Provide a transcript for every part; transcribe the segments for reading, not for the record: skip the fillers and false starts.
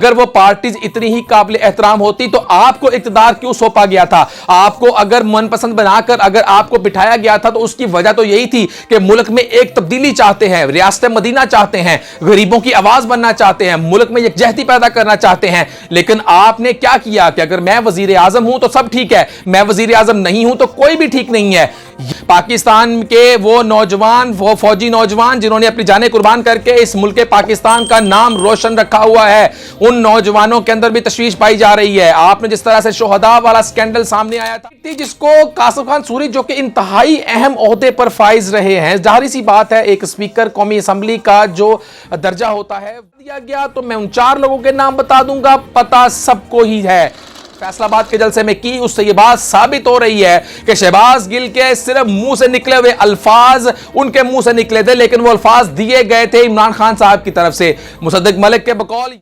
अगर वो पार्टीज इतनी ही काबिल एहतराम होती तो आपको इक्तदार क्यों सौंपा गया था? आपको अगर मनपसंद बनाकर अगर आपको बिठाया गया था तो उसकी वजह तो यही थी कि मुल्क में एक तब्दीली चाहते हैं, रियासत मदीना चाहते हैं, गरीबों की आवाज बनना चाहते हैं, मुल्क में यकजहती पैदा करना चाहते हैं। लेकिन आपने क्या किया कि अगर मैं वजीर आजम हूं तो सब ठीक है, मैं वजीर आजम नहीं हूं तो कोई भी ठीक नहीं है। पाकिस्तान के वो नौजवान, वो फौजी नौजवान जिन्होंने अपनी जानें कुर्बान करके इस मुल्क पाकिस्तान का नाम रोशन रखा हुआ है, उन नौजवानों के अंदर भी तशवीश पाई जा रही है। आपने जिस तरह से शोहदा वाला स्कैंडल सामने आया था, जिसको कासिम खान सूरी जो कि इंतहाई अहम ओहदे पर फाइज रहे हैं, जाहिर सी बात है एक स्पीकर कौमी असम्बली का जो दर्जा होता है दिया गया, तो मैं उन 4 लोगों के नाम बता दूंगा, पता सबको ही है। फैसलाबाद के जलसे में की उससे ये बात साबित हो रही है कि शहबाज गिल के सिर्फ मुंह से निकले हुए अल्फाज उनके मुंह से निकले थे, लेकिन वो अल्फाज दिए गए थे इमरान खान साहब की तरफ से। मुसद्दिक मलिक के बकौल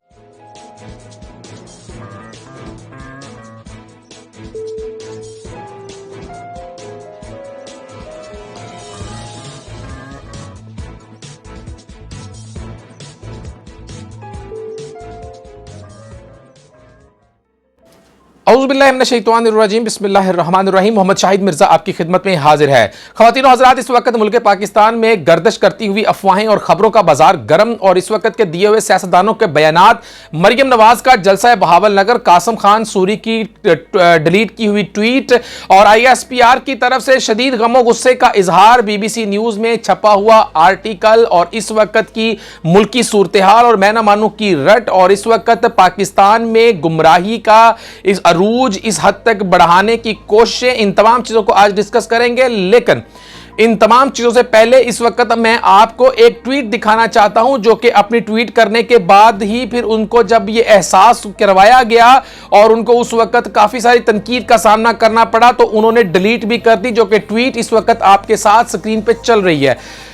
औज़ुबिल्लाहिमिनश्शैतानिर्रजीम बिस्मिल्लाहिर्रहमानिर्रहीम। मोहम्मद शाहिद मिर्जा आपकी खिदमत में हाजिर है। ख़वातीन और हज़रात, इस वक्त मुल्क पाकिस्तान में गर्दिश करती हुई अफवाहें और खबरों का बाजार गर्म, और इस वक्त के दिए हुए सियासतदानों के बयानात, मरियम नवाज का जलसा बहावल नगर, कासिम खान सूरी की डिलीट की हुई ट्वीट और ISPR की तरफ से शदीद गमो गुस्से का इजहार, BBC न्यूज़ में छपा हुआ आर्टिकल, और इस वक्त की मुल्की सूरत हाल और मैं ना मानू की रट, और इस वक्त पाकिस्तान में गुमराही का इस अरूज इस हद तक बढ़ाने की कोशिशें, इन तमाम चीजों को आज डिस्कस करेंगे। लेकिन इन तमाम चीजों से पहले इस वक्त मैं आपको एक ट्वीट दिखाना चाहता हूं, जो कि अपनी ट्वीट करने के बाद ही फिर उनको जब ये एहसास करवाया गया और उनको उस वक्त काफी सारी तनकीद का सामना करना पड़ा, तो उन्होंने डिलीट भी कर दी, जो कि ट्वीट इस वक्त आपके साथ स्क्रीन पे चल रही है।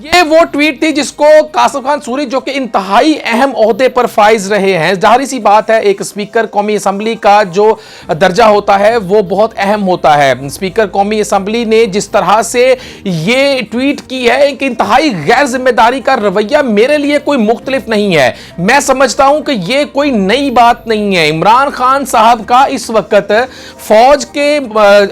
ये वो ट्वीट थी जिसको कासिम खान सूरी जो कि इंतहाई अहम ओहदे पर फाइज रहे हैं, जाहिर सी बात है एक स्पीकर कौमी असम्बली का जो दर्जा होता है वो बहुत अहम होता है। स्पीकर कौमी असम्बली ने जिस तरह से ये ट्वीट की है, एक इंतहाई गैर जिम्मेदारी का रवैया मेरे लिए कोई मुख्तलिफ नहीं है। मैं समझता हूं कि ये कोई नई बात नहीं है। इमरान खान साहब का इस वक्त फौज के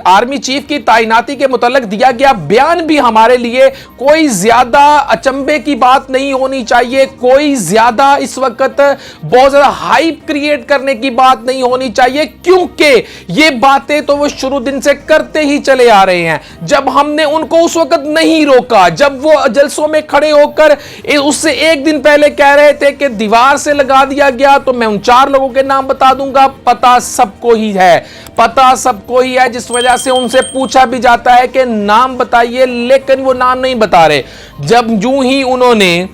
आर्मी चीफ की तैनाती के मुतल्लिक दिया गया बयान भी हमारे लिए कोई ज्यादा अचंभे की बात नहीं होनी चाहिए, कोई ज्यादा इस वक्त बहुत ज्यादा हाइप क्रिएट करने की बात नहीं होनी चाहिए, क्योंकि ये बातें तो वो शुरू दिन से करते ही चले आ रहे हैं। जब हमने उनको उस वक्त नहीं रोका, जब वो जलसों में खड़े होकर उससे एक दिन पहले कह रहे थे कि दीवार से लगा दिया गया, तो मैं उन 4 लोगों के नाम बता दूंगा, पता सबको ही है, पता सबको ही है। जिस वजह से उनसे पूछा भी जाता है कि नाम बताइए, लेकिन वो नाम नहीं बता रहे। जब यूं ही उन्होंने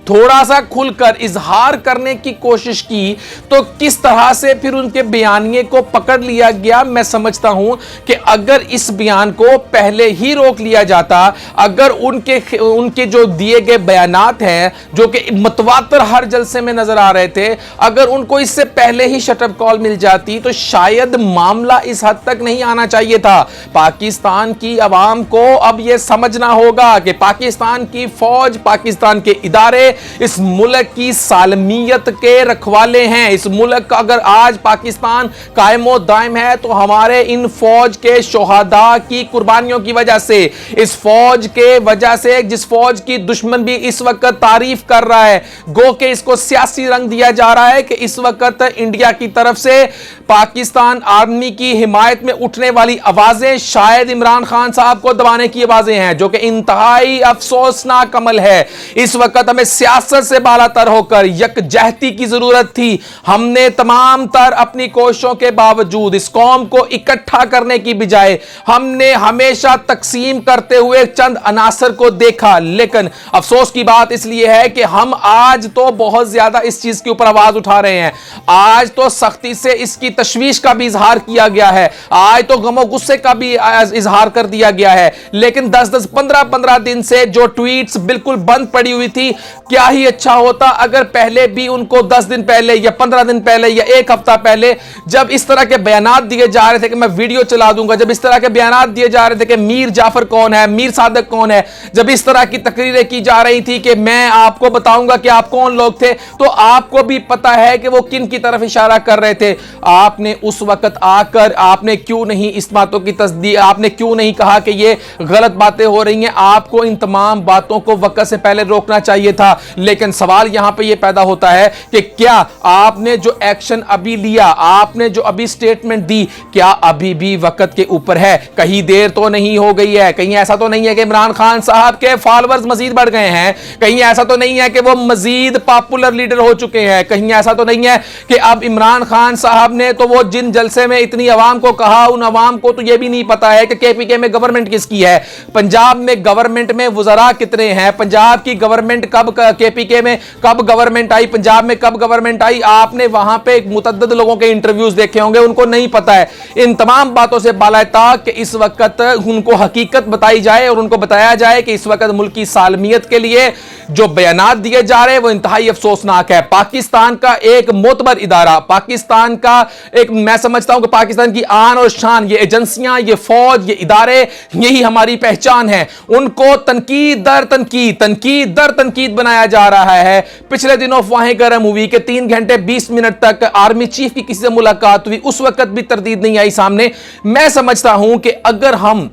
थोड़ा सा खुलकर इजहार करने की कोशिश की, तो किस तरह से फिर उनके बयानिए को पकड़ लिया गया। मैं समझता हूं कि अगर इस बयान को पहले ही रोक लिया जाता, अगर उनके जो दिए गए बयानात हैं जो कि मतवातर हर जलसे में नजर आ रहे थे, अगर उनको इससे पहले ही शटअप कॉल मिल जाती तो शायद मामला इस हद तक नहीं आना चाहिए था। पाकिस्तान की आवाम को अब यह समझना होगा कि पाकिस्तान की फौज, पाकिस्तान के इदारे इस मुल्क की सालमियत के रखवाले हैं। इस मुल्क का अगर आज पाकिस्तान कायमो दायम है तो हमारे इन फौज के शोहदा की कुर्बानियों की वजह से, इस फौज के वजह से, जिस फौज की दुश्मन भी इस वक्त तारीफ कर रहा है, गो के इसको सियासी रंग दिया जा रहा है कि इस वक्त इंडिया की तरफ से पाकिस्तान आर्मी की हिमायत में उठने वाली आवाजें शायद इमरान खान साहब को दबाने की आवाजें हैं, जो कि इंतहाई अफसोसनाक अमल है। इस वक्त हमें सियासत से बालातर होकर यकजहती की जरूरत थी। हमने तमाम तर अपनी कोशिशों के बावजूद इस कौम को इकट्ठा करने की बजाय हमने हमेशा तकसीम करते हुए चंद अनासर को देखा। लेकिन अफसोस की बात इसलिए है कि हम आज तो बहुत ज्यादा इस चीज के ऊपर आवाज उठा रहे हैं, आज तो सख्ती से इसकी तशवीश का भी इजहार किया गया है, आज तो गमो गुस्से का भी इजहार कर दिया गया है। लेकिन 10-10, 15-15 दिन से जो ट्वीट्स बिल्कुल बंद पड़ी हुई थी, क्या ही अच्छा होता अगर पहले भी उनको 10 दिन पहले या 15 दिन पहले या एक हफ्ता पहले जब इस तरह के बयानात दिए जा रहे थे कि मैं वीडियो चला दूंगा, जब इस तरह के बयानात दिए जा रहे थे कि मीर जाफर कौन है, मीर सादक कौन है, जब इस तरह की तकरीरें की जा रही थी कि मैं आपको बताऊंगा कि आप कौन लोग थे, तो आपको भी पता है कि वो किन की तरफ इशारा कर रहे थे। आपने उस वक्त आकर आपने क्यों नहीं इस बातों की तस्दीक, आपने क्यों नहीं कहा कि ये गलत बातें हो रही हैं? आपको इन तमाम बातों को वक्त से पहले रोकना चाहिए था। लेकिन सवाल यहां पे ये पैदा होता है कि क्या आपने जो एक्शन अभी लिया, आपने जो अभी स्टेटमेंट दी, क्या अभी भी वक्त के ऊपर है? कहीं देर तो नहीं हो गई है? कहीं ऐसा तो नहीं है कि इमरान खान साहब के फॉलोअर्स मजीद बढ़ गए हैं? कहीं ऐसा तो नहीं है कि वो मजीद पॉपुलर लीडर हो चुके हैं? कहीं ऐसा तो नहीं है कि अब इमरान खान साहब ने तो वो जिन जलसे में इतनी अवाम को कहा, उन अवाम को तो ये भी नहीं पता है कि केपीके में गवर्नमेंट किसकी है, पंजाब में गवर्नमेंट में वज़रा कितने हैं, पंजाब की गवर्नमेंट कब, केपीके में कब गवर्नमेंट आई, पंजाब में कब गवर्नमेंट आई? आपने वहां पे मुतअद्दिद लोगों के इंटरव्यूज देखे होंगे, उनको नहीं पता है। इन तमाम बातों से बालाताक कि इस वक्त उनको हकीकत बताई जाए और उनको बताया जाए कि इस वक्त मुल्क की सालमियत के लिए जो बयानात दिए जा रहे हैं वो इंतहाई अफसोसनाक है। पाकिस्तान का एक मोतबर इदारा, पाकिस्तान का एक, मैं समझता हूं कि पाकिस्तान की आन और शान, ये एजेंसियां, ये फौज, ये इदारे, यही हमारी पहचान है। उनको तनकीद दर तनकीद बनाया जा रहा है। पिछले दिनों अफवाहें गर्म हुई कि 3 घंटे 20 मिनट तक आर्मी चीफ की किसी से मुलाकात हुई, उस वक्त भी तरदीद नहीं आई सामने। मैं समझता हूं कि अगर हम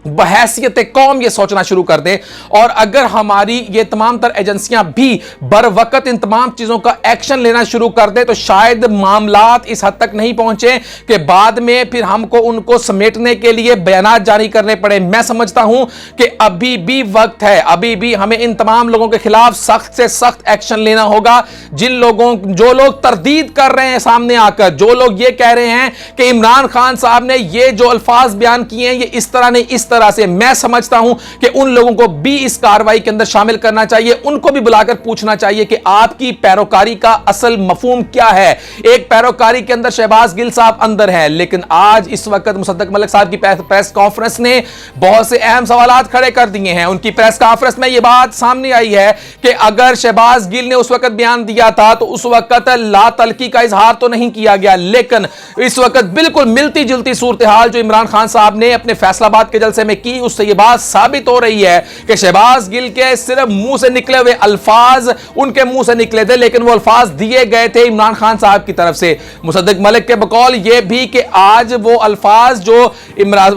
बहैसियत कौम ये सोचना शुरू कर दे और अगर हमारी ये तमाम तर एजेंसियां भी बर वक्त इन तमाम चीजों का एक्शन लेना शुरू कर दे, तो शायद मामलात इस हद तक नहीं पहुंचे कि बाद में फिर हमको उनको समेटने के लिए बयानात जारी करने पड़े। मैं समझता हूं कि अभी भी वक्त है, अभी भी हमें इन तमाम लोगों के खिलाफ सख्त से सख्त एक्शन लेना होगा। जो लोग तरदीद कर रहे हैं सामने आकर, जो लोग ये कह रहे हैं कि इमरान खान साहब ने ये जो अल्फाज बयान किए हैं ये इस तरह नहीं इस तरह से, मैं समझता हूं कि उन लोगों को भी इस कार्रवाई के अंदर शामिल करना चाहिए। उनको भी बुलाकर पूछना चाहिए कि आपकी पैरोकारी का असल मफहूम क्या है। एक पैरोकारी के अंदर शहबाज गिल साहब अंदर है, लेकिन आज इस वक्त मुसद्दक मलिक साहब की प्रेस कॉन्फ्रेंस ने बहुत से अहम सवालात खड़े कर दिए हैं। उनकी प्रेस कॉन्फ्रेंस में यह बात सामने आई है कि अगर शहबाज गिल ने उस वक्त बयान दिया था तो उस वक्त ला तलकी का इजहार तो नहीं किया गया, लेकिन इस वक्त बिल्कुल मिलती जुलती सूरत हाल जो इमरान खान साहब ने अपने फैसलाबाद के जलसे में की, उससे यह बात साबित हो रही है कि शहबाज गिल के सिर्फ मुंह से निकले हुए अल्फाज उनके मुंह से निकले थे, लेकिन वो अल्फाज दिए गए थे इमरान खान साहब की तरफ से। मुसद्दक मलिक के बकौल यह भी कि आज वो अल्फाज जो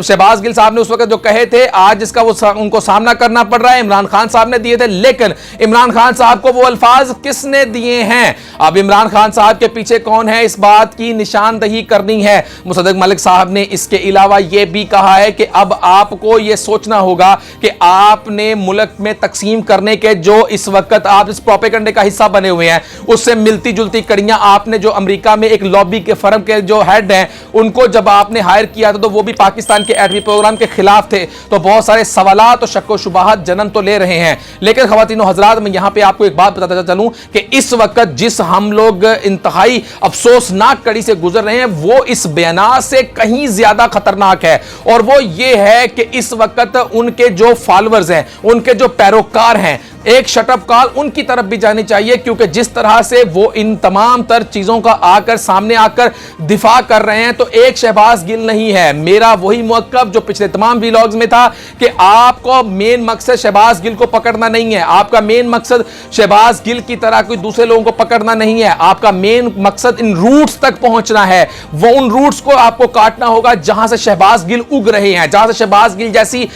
शहबाज गिल साहब ने उस वक्त जो कहे थे, आज जिसका वो उनको सामना करना पड़ रहा है, इमरान खान साहब ने दिए थे। लेकिन इमरान खान साहब को वो अल्फाज किसने दिए हैं? अब इमरान खान साहब के पीछे कौन है, इस बात की निशानदही करनी है। मुसद्दक मलिक साहब ने इसके अलावा यह भी कहा है कि अब आपको यह सोचना होगा कि आपने मुल्क में तकसीम करने के जो इस वक्त आप इस प्रोपेगेंडे का हिस्सा बने हुए हैं, उससे मिलती जुलती कड़ियां आपने जो अमेरिका में एक लॉबी के फर्म के जो हेड हैं, उनको जब आपने हायर किया था तो वो भी पाकिस्तान के एटमी प्रोग्राम के खिलाफ थे। तो बहुत सारे सवालात और शक व शुबहात जन्म तो ले रहे हैं। लेकिन खवातीन हजरात, मैं यहां पे आपको एक बात बताता चलूं कि इस वक्त जिस हम लोग इंतहाई अफसोसनाक कड़ी से गुजर रहे हैं वो इस बयान से कहीं ज्यादा खतरनाक है, और वो ये है कि इस वक्त उनके जो फॉलोअर्स हैं, उनके जो पैरोकार हैं, एक शटअप कॉल उनकी तरफ भी जानी चाहिए, क्योंकि जिस तरह से वो इन तमाम तर चीजों का आकर सामने आकर दिफा कर रहे हैं, तो एक शहबाज गिल नहीं है। मेरा वही मौक़िफ़ जो पिछले तमाम व्लॉग्स में था कि आपको मेन मकसद शहबाज गिल को पकड़ना नहीं है, आपका मेन मकसद शहबाज गिल की तरह कोई दूसरे लोगों को पकड़ना नहीं है, आपका मेन मकसद इन रूट्स तक पहुंचना है। वो उन रूट्स को आपको काटना होगा जहां से शहबाज गिल उग रहे हैं, जहां से शहबाज गिल जैसी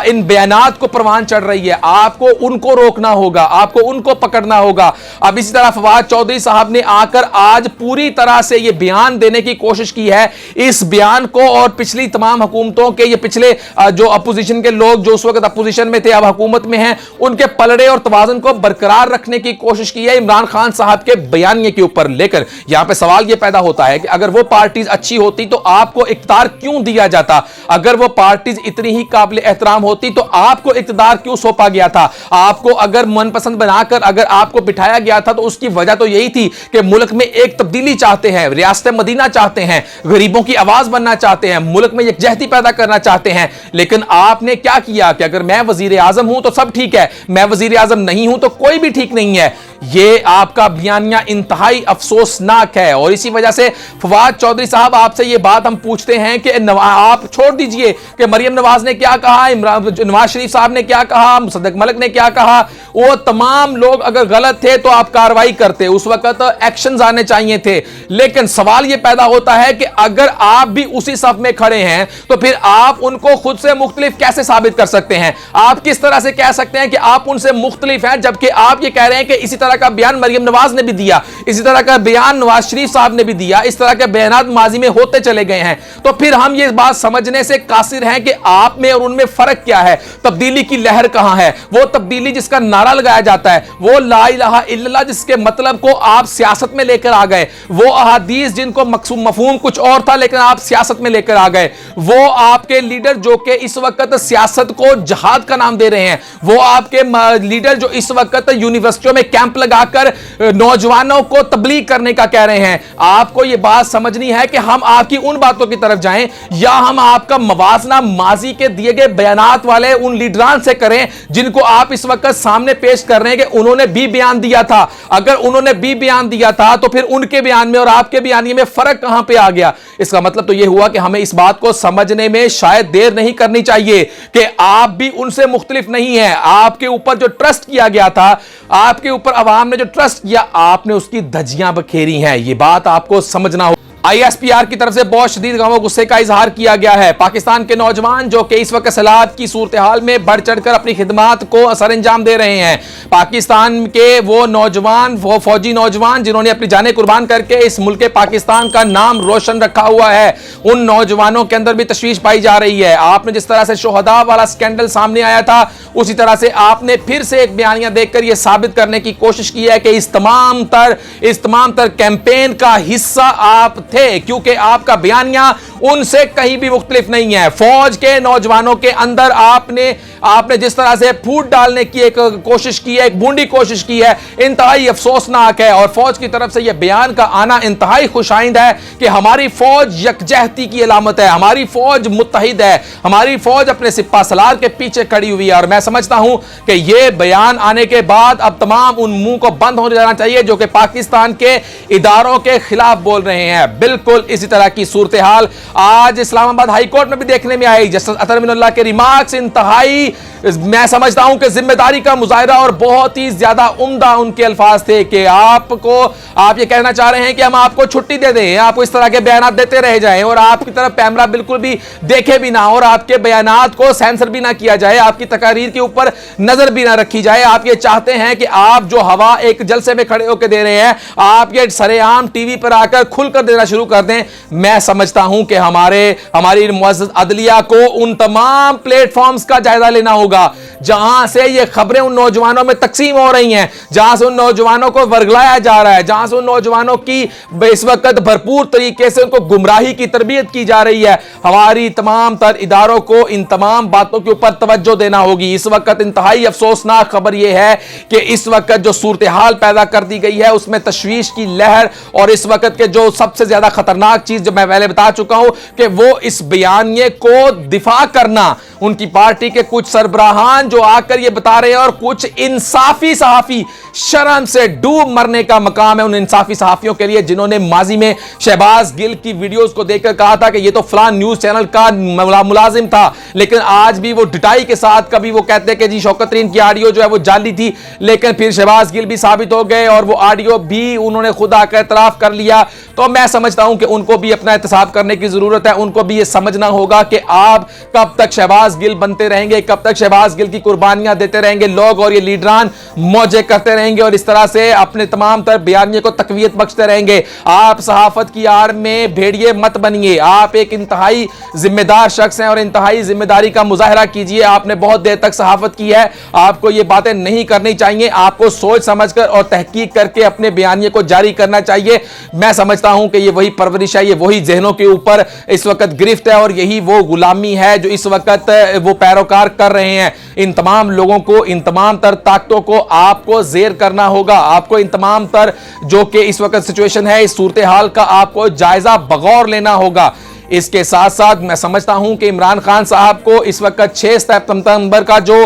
इन बयानात को परवान चढ़ रही है, आपको उनको रोकना होगा, आपको उनको पकड़ना होगा। अब इसी तरह फवाद चौधरी साहब ने आकर आज पूरी तरह से यह बयान देने की कोशिश की है। इस बयान को और पिछली तमाम हुकूमतों के, ये पिछले जो अपोजिशन के लोग जो उस वक्त अपोजिशन में थे अब हुकूमत में हैं, उनके पलड़े और तवाज़ुन को बरकरार रखने की कोशिश की है इमरान खान साहब के बयानिए के ऊपर। लेकर यहां पे सवाल यह पैदा होता है कि अगर वो पार्टीज अच्छी होती तो आपको इख्तियार क्यों दिया जाता? अगर वो पार्टीज इतनी ही काबिल एहतराम होती तो आपको इख्तियार क्यों सौंपा गया था? आपको अगर मनपसंद बनाकर अगर आपको बिठाया गया था तो उसकी वजह तो यही थी कि मुल्क में एक तब्दीली चाहते हैं, रियासत मदीना चाहते हैं, गरीबों की आवाज बनना चाहते हैं, मुल्क में यकजहती पैदा करना चाहते हैं। लेकिन आपने क्या किया कि अगर मैं वजीर आजम हूं तो सब ठीक है, मैं वजीर आजम नहीं हूं तो कोई भी ठीक नहीं है। ये आपका बयानिया इंतहाई अफसोसनाक है। और इसी वजह से फवाद चौधरी साहब, आपसे ये बात हम पूछते हैं कि आप छोड़ दीजिए कि मरियम नवाज ने क्या कहा, नवाज शरीफ साहब ने क्या कहा, मुसद्दक मलिक ने क्या कहा, वो तमाम लोग अगर गलत थे तो आप कार्रवाई करते, उस वक्त एक्शंस आने चाहिए थे। लेकिन सवाल ये पैदा होता है कि अगर आप भी उसी सफ में खड़े हैं तो फिर आप उनको खुद से मुख्तलिफ कैसे साबित कर सकते हैं? आप किस तरह से कह सकते हैं कि आप उनसे मुख्तलिफ हैं, जबकि आप ये कह रहे हैं कि इसी तरह का बयान मरियम नवाज ने भी दिया, इसी तरह का बयान नवाज शरीफ साहब ने भी दिया, इस तरह के बयानात माजी में होते चले गए हैं। तो फिर हम ये बात समझने से कासिर हैं कि आप में और उनमें फर्क क्या है, तब्दीली की लहर कहां है, वो तब्दीली जिसका नारा लगाया जाता है, वो ला इलाहा इल्लल्लाह जिसके मतलब को आप सियासत में लेकर आ गए, वो अहादीस जिनको मफहूम कुछ और था लेकिन आप सियासत में लेकर आ गए, वो आपके लीडर जो कि इस वक्त सियासत को जहाद का नाम दे रहे हैं, वो आपके लीडर जो इस वक्त यूनिवर्सिटियों में कैंप लगाकर नौजवानों को तबलीग करने का कह रहे हैं। आपको यह बात समझनी है कि हम आपकी उन बातों की तरफ जाएं या हम आपका मवाजना माजी के दिए गए बयानात वाले उन लीडरान से करें जिनको आप इस वक्त सामने पेश कर रहे हैं कि उन्होंने भी बयान दिया था। अगर उन्होंने भी बयान दिया था तो फिर उनके बयान में और आपके बयान में फर्क कहां पे आ गया? इसका मतलब तो यह हुआ कि हमें इस बात को समझने में शायद देर नहीं करनी चाहिए कि आप भी उनसे मुख्तलिफ नहीं है। आपके ऊपर जो ट्रस्ट किया गया था, आपके ऊपर अवाम ने जो ट्रस्ट किया, आपने उसकी धज्जियां बखेरी हैं। यह बात आपको समझना होगा। ISPR की तरफ से बहुत शदीद गम और गुस्से का इजहार किया गया है। पाकिस्तान के नौजवान जो कि इस वक्त सलाहत की सूरत हाल में बढ़ चढ़कर अपनी खिदमात को सर अंजाम दे रहे हैं, पाकिस्तान के वो नौजवान, वो फौजी नौजवान जिन्होंने अपनी जानें कुर्बान करके इस मुल्क पाकिस्तान का नाम रोशन रखा हुआ है, उन नौजवानों के अंदर भी तशवीश पाई जा रही है। आपने जिस तरह से शोहदा वाला स्कैंडल सामने आया था, उसी तरह से आपने फिर से एक बयानिया देखकर यह साबित करने की कोशिश की है कि इस तमाम तर कैंपेन का हिस्सा आप थे, क्योंकि आपका बयानिया उनसे कहीं भी मुख्तलिफ नहीं है। फौज के नौजवानों के अंदर आपने जिस तरह से फूट डालने की एक कोशिश की है, एक बूंदी कोशिश की है, इंतहाई अफसोसनाक है। और फौज की तरफ से यह बयान का आना इंतहाई खुशाइंद है कि हमारी फौज यकजहती की अलामत है, हमारी फौज मुत्तहिद है, हमारी फौज अपने सिपा सलार के पीछे खड़ी हुई है। और मैं समझता हूं कि यह बयान आने के बाद अब तमाम उन मुंह को बंद हो जाना चाहिए जो कि पाकिस्तान के इदारों के खिलाफ बोल रहे हैं। बिल्कुल इसी तरह की सूरत हाल आज इस्लामाबाद हाई कोर्ट में भी देखने में आई। जस्टिस अतहर मिनल्लाह के रिमार्क्स इंतहाई, मैं समझता हूं कि जिम्मेदारी का मुजाहिरा और बहुत ही ज्यादा उम्दा उनके अल्फाज थे कि आप ये कहना चाह रहे हैं कि हम आपको छुट्टी दे दें, आपको इस तरह के बयानात देते रह जाएं और आपकी तरफ कैमरा बिल्कुल भी देखे भी ना और आपके बयानात को सेंसर भी ना किया जाए, आपकी तकारीर के ऊपर नजर भी ना रखी जाए। आप ये चाहते हैं कि आप जो हवा एक जलसे में खड़े होकर दे रहे हैं, आप ये सरेआम टीवी पर आकर खुलकर देना शुरू कर दें। मैं समझता हूं कि हमारी मुअज़्ज़ज़ अदलिया को उन तमाम प्लेटफॉर्म्स का जायजा लेना होगा जहां से ये खबरें उन नौजवानों में तकसीम हो रही हैं, जहां से उन नौजवानों को वर्गलाया जा रहा है, जहां से उन नौजवानों की इस वक्त भरपूर तरीके से उनको गुमराही की तरबियत की जा रही है। हमारी तमाम तर इदारों को इन तमाम बातों के ऊपर तवज्जो देना होगी। इस वक्त इंतहाई अफसोसनाक खबर यह है कि इस वक्त जो सूरत हाल पैदा कर दी गई है उसमें तशवीश की लहर, और इस वक्त के जो सबसे ज्यादा खतरनाक चीज जो मैं पहले बता चुका हूं कि वो इस बयानिए को दिफा करना। उनकी पार्टी के कुछ सरबराहान जो आकर ये बता रहे हैं और कुछ इंसाफी सहाफी, शर्म से डूब मरने का मकाम है उन इंसाफी सहाफियों के लिए जिन्होंने माजी में शहबाज गिल की वीडियोस को देखकर कहा था कि ये तो फलां न्यूज चैनल का मुलाजिम था, लेकिन आज भी वो डिटाई के साथ कभी वो कहते हैं कि जी शौकत तरीन की ऑडियो जो है वो जाली थी, लेकिन फिर शहबाज गिल भी साबित हो गए और वो ऑडियो भी उन्होंने खुद आकर एतराफ कर लिया। तो मैं समझता हूं कि उनको भी अपना एहतसाब करने की जरूरत है। उनको भी ये समझना होगा कि आप कब तक शहबाज गिल बनते रहेंगे, कब तक शहबाज गिल की कुर्बानियां देते रहेंगे लोग और ये लीडरान मौजे करते रहेंगे और इस तरह से अपने तमाम तर बयानियों को तकवीयत बख्शते रहेंगे। आप सहाफत की आड़ में भेड़िए मत बनिए। आप एक इंतहाई जिम्मेदार शख्स हैं और इंतहाई जिम्मेदारी का मुजाहरा कीजिए। आपने बहुत देर तक सहाफत की है, आपको ये बातें नहीं करनी चाहिए। आपको सोच समझकर और तहकीक करके अपने बयानिए को जारी करना चाहिए। मैं समझता हूं कि ये वही परवरिश है, ये वही जहनों के ऊपर इस वक्त गिरफ्त है और यही वो गुलामी है जो इस वक्त वो पैरोकार कर रहे हैं। इन तमाम लोगों को, इन तमाम तर ताकतों को आपको ज़ेर करना होगा। आपको इन तमाम तर जो कि इस वक्त सिचुएशन है, इस सूरत हाल का आपको जायजा बगौर लेना होगा। इसके साथ साथ मैं समझता हूं कि इमरान खान साहब को इस वक्त 6 सितंबर का जो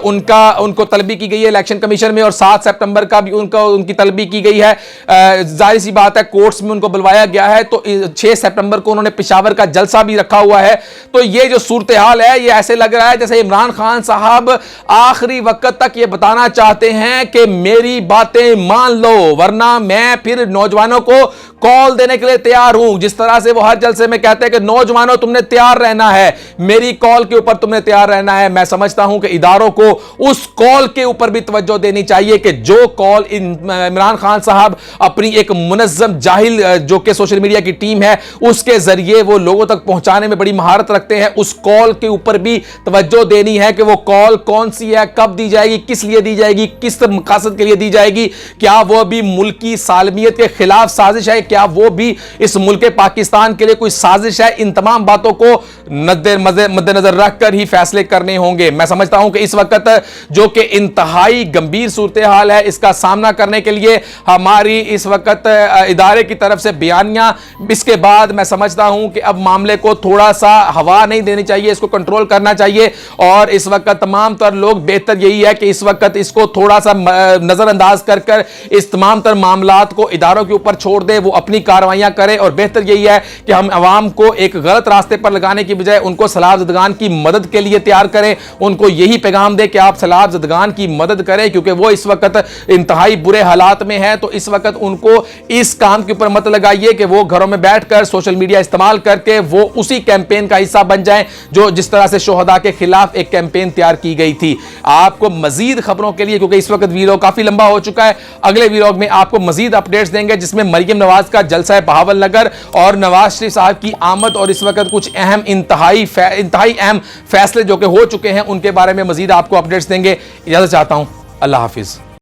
उनको तलबी की गई है इलेक्शन कमीशन में और 7 सितंबर का भी उनकी तलबी की गई है। जाहिर सी बात है कोर्ट्स में उनको बुलवाया गया है, तो 6 सितंबर को उन्होंने पेशावर का जलसा भी रखा हुआ है। तो ये जो सूरत हाल है, ये ऐसे लग रहा है जैसे इमरान खान साहब आखिरी वक्त तक ये बताना चाहते हैं कि मेरी बातें मान लो वरना मैं फिर नौजवानों को कॉल देने के लिए तैयार हूं। जिस तरह से वो हर जलसे में कहते हैं कि नौजवानों तुमने तैयार रहना है, मेरी कॉल के ऊपर तुमने तैयार रहना है। मैं समझता हूं कि इदारों को उस कॉल के ऊपर भी तवज्जो देनी चाहिए कि जो कॉल इमरान खान साहब अपनी एक मुनज़्ज़म जाहिल जो कि सोशल मीडिया की टीम है उसके जरिए वो लोगों तक पहुंचाने में बड़ी महारत रखते हैं, उस कॉल के ऊपर भी तवज्जो देनी है कि वो कॉल कौन सी है, कब दी जाएगी, किस लिए दी जाएगी, किस मकसद के लिए दी जाएगी, क्या वो भी मुल्की सालमियत के खिलाफ साजिश है, क्या वो भी इस मुल्क पाकिस्तान के लिए कोई साजिश है। इन तमाम बातों को मद्देनजर रखकर ही फैसले करने होंगे। मैं समझता हूं कि इस वक्त जो कि इंतहाई गंभीर सूरत हाल है, इसका सामना करने के लिए हमारी इस वक्त इदारे की तरफ से बयानियां, इसके बाद मैं समझता हूं कि अब मामले को थोड़ा सा हवा नहीं देनी चाहिए, इसको कंट्रोल करना चाहिए। और इस वक्त तमाम तर लोग, बेहतर यही है कि इस वक्त इसको थोड़ा सा नजरअंदाज कर इस तमाम तर मामलात को इदारों के ऊपर छोड़ दे, वो अपनी कार्रवाइयां करें। और बेहतर यही है कि हम अवाम को एक गलत रास्ते पर लगाने की बजाय उनको सलाब ज़दगान की मदद के लिए तैयार करें, उनको यही पैगाम दे कि आप सलाब ज़दगान की मदद करें, क्योंकि वो इस वक्त इंतहाई बुरे हालात में है। तो इस वक्त उनको इस काम के ऊपर मत लगाइए कि वो घरों में बैठकर सोशल मीडिया इस्तेमाल करके वो उसी कैंपेन का हिस्सा बन जाएं जो जिस तरह से शोहदा के खिलाफ एक कैंपेन तैयार की गई थी। आपको मजीद खबरों के लिए, क्योंकि इस वक्त वीडियो काफी लंबा हो चुका है, अगले वीडियो में आपको मजीद अपडेट्स देंगे जिसमें मरियम नवाज का जलसा बहावल नगर और नवाज शरीफ साहब की आमद और इस वक्त कुछ इंतहाई अहम फैसले जो कि हो चुके हैं उनके बारे में मजीद आपको अपडेट्स देंगे। इजाजत चाहता हूं, अल्लाह हाफिज।